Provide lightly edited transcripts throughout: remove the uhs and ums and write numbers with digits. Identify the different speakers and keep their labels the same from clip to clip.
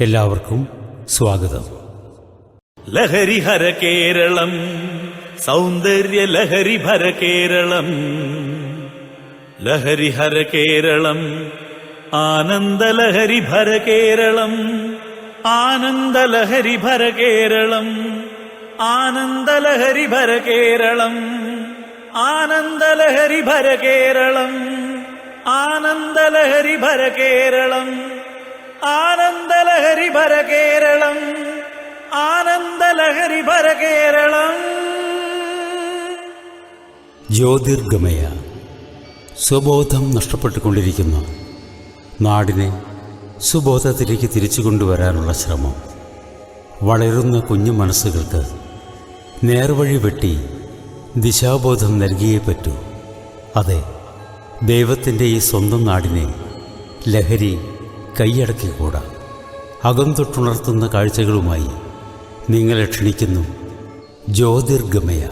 Speaker 1: എല്ലാവർക്കും സ്വാഗതം.
Speaker 2: ലഹരിഹര കേരളം, സൗന്ദര്യ ലഹരിഭര കേരളം, ലഹരിഹര കേരളം, ആനന്ദലഹരിഭര കേരളം, ആനന്ദലഹരിഭര കേരളം, ആനന്ദലഹരിഭര കേരളം, ആനന്ദലഹരിഭര കേരളം, ആനന്ദലഹരിഭര കേരളം, ആനന്ദലഹരിഭര കേരളം, ആനന്ദലഹരിഭര കേരളം.
Speaker 1: ജ്യോതിർഗമയ. സ്വബോധം നഷ്ടപ്പെട്ടുകൊണ്ടിരിക്കുന്ന നാടിനെ സുബോധത്തിലേക്ക് തിരിച്ചു കൊണ്ടുവരാനുള്ള ശ്രമം. വളരുന്ന കുഞ്ഞു മനസ്സുകൾക്ക് നേർവഴി വെട്ടി ദിശാബോധം നൽകിയേ പറ്റൂ. അതെ, ദൈവത്തിൻ്റെ ഈ സ്വന്തം നാടിനെ ലഹരി കൈയടക്കിക്കൂടാ. അകം തൊട്ടുണർത്തുന്ന കാഴ്ചകളുമായി നിങ്ങളെ ക്ഷണിക്കുന്നു ജ്യോതിർഗമയ.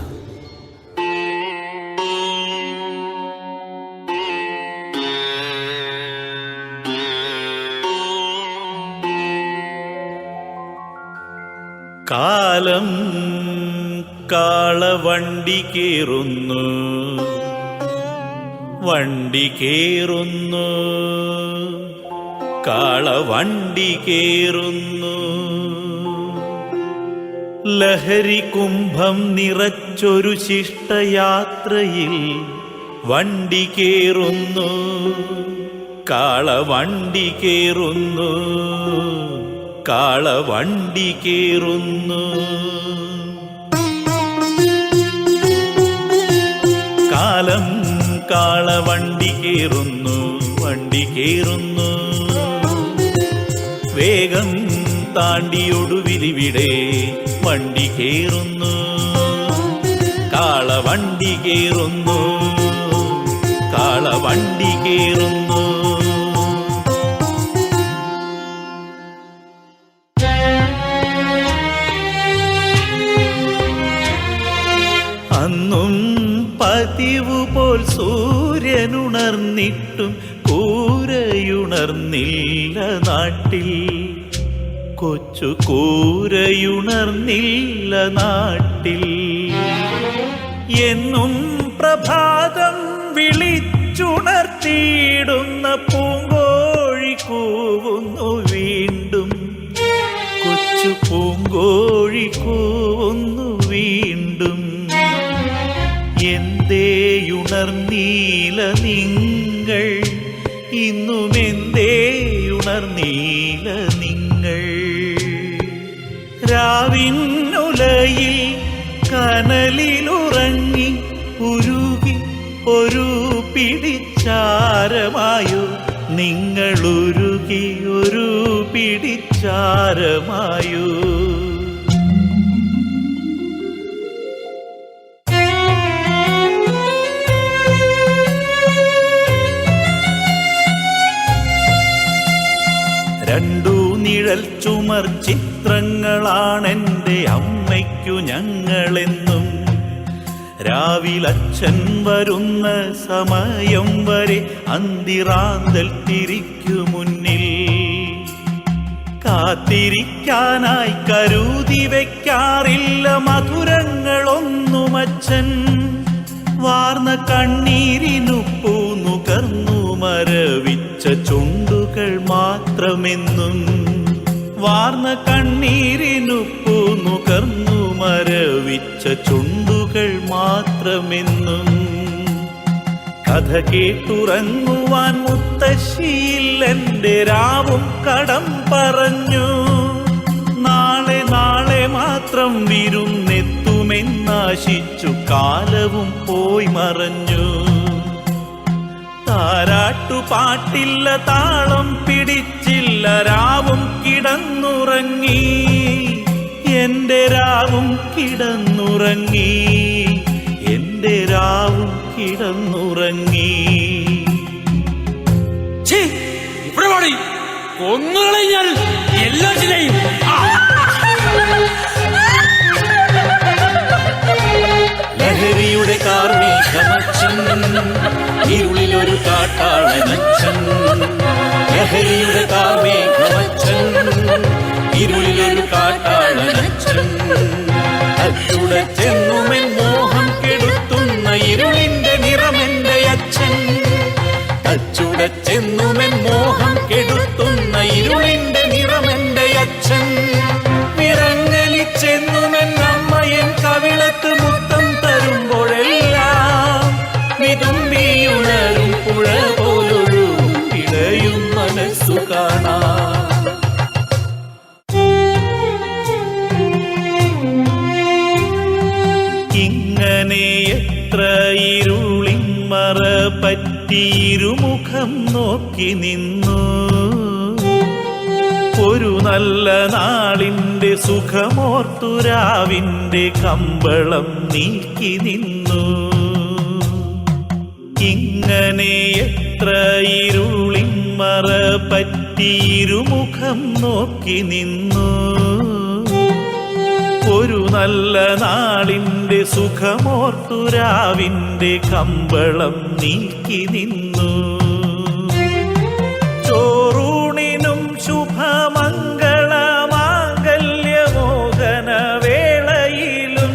Speaker 2: കാലം കാളവണ്ടി കേറുന്നു, വണ്ടി കേറുന്നു, കാളവണ്ടി കേറുന്നു. ലഹരി കുംഭം നിറച്ചൊരു ശിഷ്ടയാത്രയിൽ വണ്ടി കേറുന്നു, കാളവണ്ടി കേറുന്നു, കാളവണ്ടി കേറുന്നു. കാലം കാളവണ്ടി കേറുന്നു, വണ്ടി കേറുന്നു. വേഗം താണ്ടിയൊടുവിലിവിടെ വണ്ടി കേറുന്നു, കാളവണ്ടി കേറുന്നു, കാളവണ്ടി കേറുന്നു. അന്നും പതിവ് പോൽ സൂര്യനുണർന്നിട്ടും കൂരയുണർന്നില്ല നാട്ടിൽ, കൊച്ചു കൂരയുണർന്നില്ല നാട്ടിൽ. എന്നും പ്രഭാതം വിളിച്ചുണർത്തിയിടുന്ന പൂങ്കോഴി കൂവുന്നു വീണ്ടും, കൊച്ചു പൂങ്കോഴി കൂവുന്നു വീണ്ടും. എന്തേയുണർന്നീല നിങ്ങൾ, ഇന്നുമെന്തേയുണർന്നീല നിങ്ങൾ. രാവിനുലയിൽ കനലിലുറങ്ങി ഉരുകി ഒരു പിടിച്ചാരമായോ നിങ്ങൾ, ഉരുകി ഒരു പിടിച്ചാരമായോ. രണ്ടു നിഴൽ ചുമർ ചിത്രങ്ങളാണെൻ്റെ അമ്മയ്ക്കു ഞങ്ങളെന്നും. രാവിലച്ഛൻ വരുന്ന സമയം വരെ അന്തിറാന്തൽ തിരിക്കു മുന്നിൽ കാത്തിരിക്കാനായി കരുതി വയ്ക്കാറില്ല മധുരങ്ങളൊന്നുമച്ഛൻ. വാർന്ന കണ്ണീരിനുപ്പൂ നുകർന്നു മരവിച്ച ചുണ്ടുകൾ മാത്രമെന്നും, വാർന്ന കണ്ണീരിനുപ്പൂ നുകർന്നു മരവിച്ച ചുണ്ടുകൾ മാത്രമെന്നും. കഥ കേട്ടുറങ്ങുവാൻ മുത്തശ്ശിയിൽ എൻ്റെ രാവും കടം പറഞ്ഞു. നാളെ നാളെ മാത്രം വിരുന്നെത്തുമെന്നാശിച്ചു കാലവും പോയി മറഞ്ഞു. താരാട്ടുപാട്ടില്ല, താളം പിടിച്ചില്ല, രാവും കിടന്നുറങ്ങി, എൻ്റെ രാവും കിടന്നുറങ്ങി, എൻ്റെ രാവും കിടന്നുറങ്ങി.
Speaker 3: കൊന്നുകളഞ്ഞാൽ എല്ലാത്തിനെയും
Speaker 2: ലഹരിയുടെ കാർമേഘമച്ഛൻ, ഇരുളിലൊരു കാട്ടാളനച്ഛൻ. ലഹരിയുടെ കാർമേഘമച്ഛൻ, ഇരുളിലൊരു കാട്ടാളനച്ഛൻ. അച്ചുടച്ചെന്നുമെൻ മോഹം കെടുത്തുന്ന ഇരുളിന്റെ നിറമെന്റെ അച്ഛൻ. അച്ചുടച്ചെന്നുമെൻ മോഹം കെടുത്തുന്ന ഇരുളിന്റെ നിറമെന്റെ അച്ഛൻ. വിറങ്ങലിച്ചെന്നുമെൻ അമ്മയൻ കവിളത്ത് മുത്തം തരുമ്പോഴെല്ലാം വിതുമ്പിയുണരും പുഴ പോലൊഴുകും ഇടയും മനസ്സു കാണാം. ഇങ്ങനെ എത്ര ഇരുളിന്മറ പറ്റിയിരുമുഖം നോക്കി നിന്നു. ഒരു നല്ല നാളിന്റെ സുഖമോർത്തുരാവിന്റെ കമ്പളം നീക്കി നിന്നു. ഇങ്ങനെ എത്ര ഇരുളിന്മറ പറ്റിയിരുമുഖം നോക്കി നിന്നു. ഒരു നല്ല നാളിന്റെ സുഖമോർത്തുരാവിന്റെ കമ്പളം നീക്കി നിന്നു. ചോറൂണിനും ശുഭമംഗളമാംഗല്യമോഹനവേളയിലും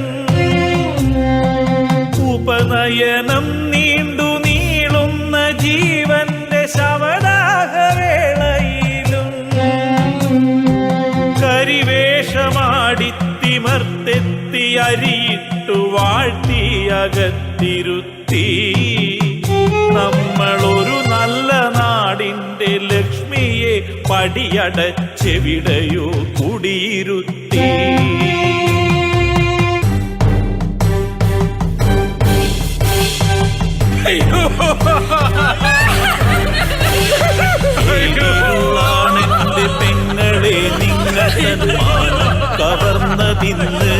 Speaker 2: ഉപനയനം നീണ്ടു നീളുന്ന ജീവന്റെ ശവദാഹവേളയിലും കരിവേഷമാടി തിമർത്തെത്തി അരിയിട്ടു വാഴ്ത്തി അകത്തിരുത്തി. നമ്മളൊരു നല്ല നാടിന്റെ ലക്ഷ്മിയെ പടിയടച്ചെവിടെയോ കുടിയിരുത്തി. ാണെന്റെ പെങ്ങളെ നിങ്ങൾ സന്മാനം കവർന്നതിന്ന്.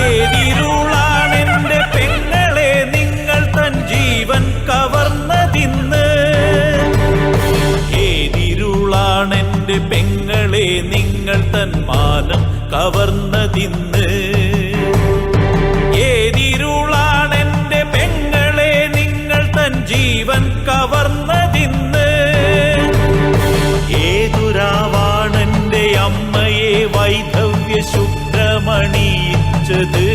Speaker 2: ഏതിരുളാണെന്റെ പെങ്ങളെ നിങ്ങൾ തൻ ജീവൻ കവർന്നതിന്ന്. ഏതിരുളാണെന്റെ പെങ്ങളെ നിങ്ങൾ തൻ മാനം കവർന്നതിന്ന്. ഏതിരുളാണെന്റെ പെങ്ങളെ നിങ്ങൾ തൻ ജീവൻ കവർന്നതിന്ന്. ഏതുരാവാണെന്റെ അമ്മയെ വൈധവ്യ ശുക്രമണിയിച്ചത്.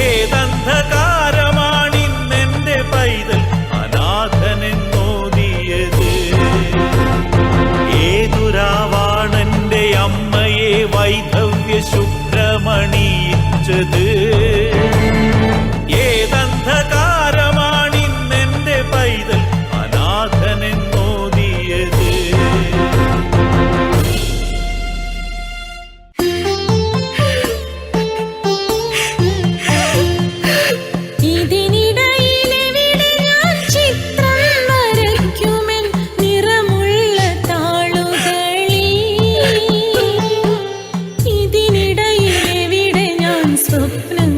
Speaker 2: ഏതന്ധകാരമാണിന്നെന്റെ പൈതൽ അനാഥനെന്നോദിയത്. ഏതുരാവാണെന്റെ അമ്മയെ വൈധവ്യ ശുക്രമണിയിച്ചത്. ഏതന്ധകാരമാണിന്നെന്റെ പൈതൽ അനാഥനെന്നോദിയത്.
Speaker 4: സ്വപ്നം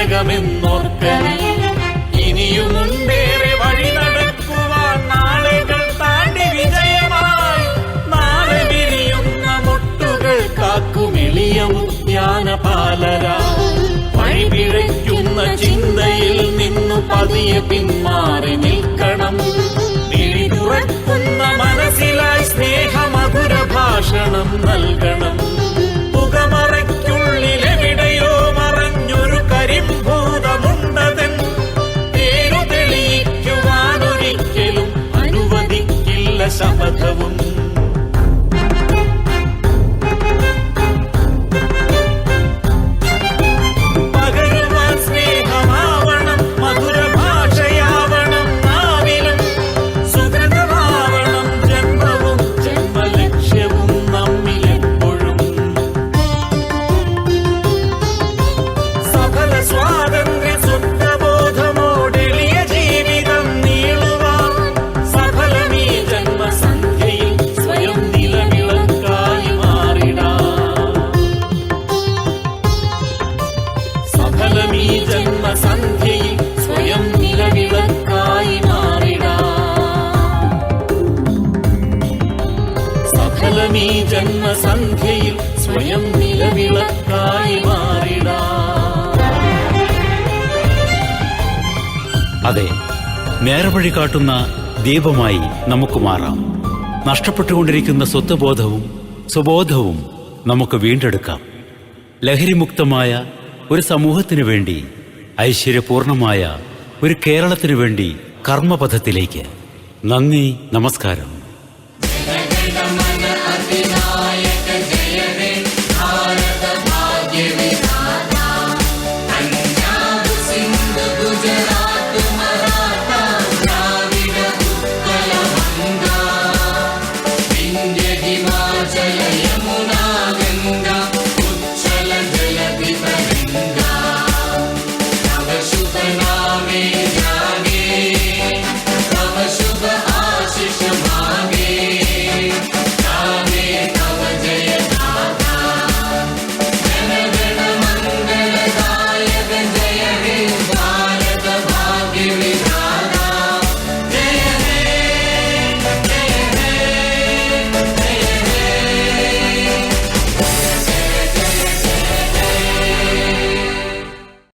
Speaker 2: ജനകമെന്നോർക്കണേ. ഇനിയുമുണ്ടേറെ വഴി നടക്കുവാൻ, നാളുകൾ താണ്ടി വിജയമായി. നാളെ വിരിയുന്ന മുട്ടുകൾ കാക്കുമെളിയ ഉദ്യാനപാലരാ. വഴിപിഴയ്ക്കുന്ന ചിന്തയിൽ നിന്നു പതിയെ പിന്മാറി നിൽക്കണം. മിഴി തുറക്കുന്ന മനസ്സിലായി സ്നേഹമധുര ഭാഷണം നൽകണം. പുകമറയ്ക്കുള്ളിലെവിടെയോ മറഞ്ഞൊരു കരിംഭൂതമുണ്ടതൻ. പേരു തെളിയിക്കുവാനൊരിക്കലും അനുവദിക്കില്ല ശപഥവും. പകരുവാൻ സ്നേഹമാവണം, മധുര ഭാഷയാവണം നാവിലും. സുഗതമാവണം ജന്മവും ജന്മലക്ഷ്യവും നമ്മിലെപ്പോഴും. സഫല സ്വാതന്ത്ര്യ സുഖബോധമോടെളിയ ജീവിതം നീളുവാൻ. സഫലമീ ജന്മസന്ധ്യയിൽ സ്വയം നിലവിളക്കായി മാറിടാം. സഫലമീ ജന്മസന്ധ്യയിൽ സ്വയം നിലവിളക്കായി മാറിടാം. സഫലമീ ജന്മസന്ധ്യയിൽ സ്വയം നിലവിളക്കായി മാറിടാം.
Speaker 1: അതെ, നേർവഴി കാട്ടുന്ന ദീപമായി നമുക്ക് മാറാം. നഷ്ടപ്പെട്ടുകൊണ്ടിരിക്കുന്ന സ്വത്വബോധവും സ്വബോധവും നമുക്ക് വീണ്ടെടുക്കാം. ലഹരിമുക്തമായ ഒരു സമൂഹത്തിനു വേണ്ടി, ഐശ്വര്യപൂർണമായ ഒരു കേരളത്തിനു വേണ്ടി കർമ്മപഥത്തിലേക്ക്. നന്ദി, നമസ്കാരം.